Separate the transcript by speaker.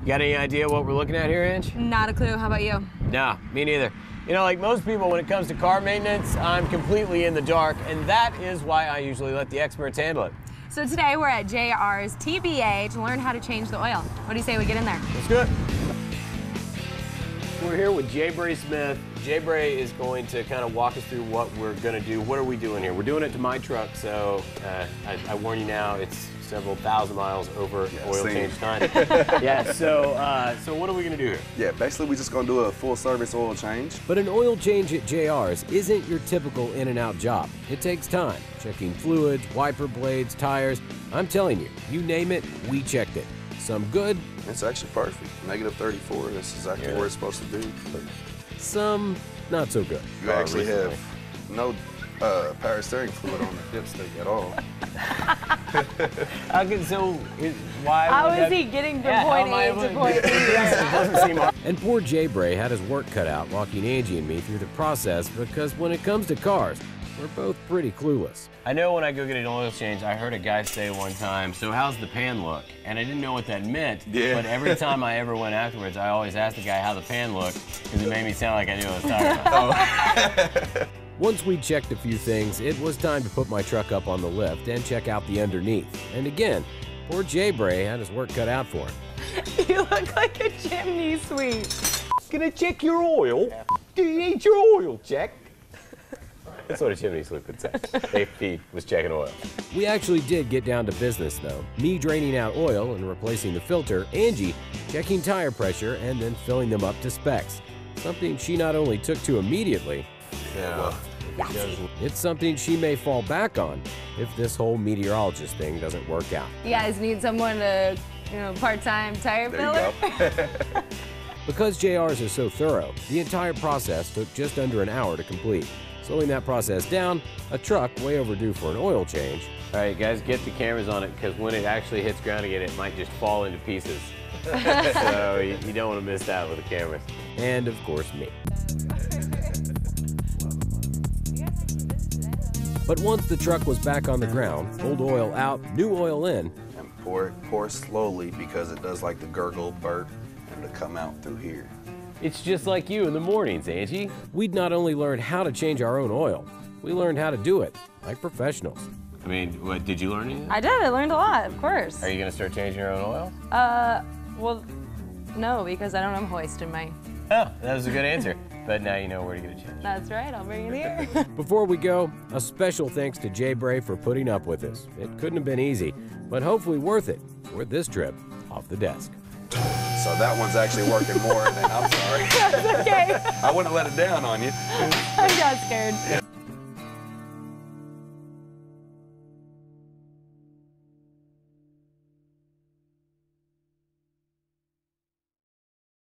Speaker 1: You got any idea what we're looking at here, Ange?
Speaker 2: Not a clue. How about you?
Speaker 1: Nah, me neither. You know, like most people, when it comes to car maintenance, I'm completely in the dark, and that is why I usually let the experts handle it.
Speaker 2: So today we're at JR's TBA to learn how to change the oil. What do you say we get in there?
Speaker 1: Let's do it. We're here with Jay Bray Smith. Jay Bray is going to kind of walk us through what we're going to do. What are we doing here? We're doing it to my truck, so I warn you now, it's several thousand miles over oil change time. Yeah, so what are we going to do here?
Speaker 3: Yeah, basically we're just going to do a full service oil change.
Speaker 4: But an oil change at JR's isn't your typical in and out job. It takes time, checking fluids, wiper blades, tires. I'm telling you, you name it, we checked it. Some good.
Speaker 3: It's actually perfect. Negative 34, that's exactly where it's supposed to be.
Speaker 4: Some not so good.
Speaker 3: You actually have no power steering fluid on the dipstick at all.
Speaker 2: How is he getting from point A to point B?
Speaker 4: And poor Jay Bray had his work cut out walking Angie and me through the process because when it comes to cars, we're both pretty clueless.
Speaker 1: I know when I go get an oil change, I heard a guy say one time, so how's the pan look? And I didn't know what that meant, but every time I ever went afterwards, I always asked the guy how the pan looked, because it made me sound like I knew what I was talking about.
Speaker 4: Once we checked a few things, it was time to put my truck up on the lift and check out the underneath. And again, poor Jay Bray had his work cut out for him.
Speaker 2: You look like a chimney sweep.
Speaker 1: Gonna check your oil? Do you need your oil checked? That's what a chimney sweep would say if he was checking oil.
Speaker 4: We actually did get down to business though. Me draining out oil and replacing the filter, Angie checking tire pressure and then filling them up to specs. Something she not only took to immediately, it's something she may fall back on if this whole meteorologist thing doesn't work out.
Speaker 2: You guys need someone to, part-time tire filler?
Speaker 4: Because JR's is so thorough, the entire process took just under an hour to complete. Slowing that process down, a truck way overdue for an oil change.
Speaker 1: All right, guys, get the cameras on it, because when it actually hits ground again, it might just fall into pieces. So you don't want to miss that with the cameras.
Speaker 4: And of course, me. But once the truck was back on the ground, old oil out, new oil in.
Speaker 3: And pour slowly because it does like the gurgle burp and to come out through here.
Speaker 1: It's just like you in the mornings, Angie.
Speaker 4: We'd not only learned how to change our own oil, we learned how to do it like professionals.
Speaker 1: I mean, what, did you learn anything?
Speaker 2: I did. I learned a lot, of course.
Speaker 1: Are you going to start changing your own oil?
Speaker 2: Well, no, because I don't have hoist in my...
Speaker 1: Oh, that was a good answer. But now you know where to get a change.
Speaker 2: That's right. I'll bring it here.
Speaker 4: Before we go, a special thanks to Jay Bray for putting up with us. It couldn't have been easy, but hopefully worth it for this trip off the desk.
Speaker 3: So that one's actually working more than, I'm sorry.
Speaker 2: That's okay.
Speaker 3: I wouldn't let it down on you.
Speaker 2: I got scared.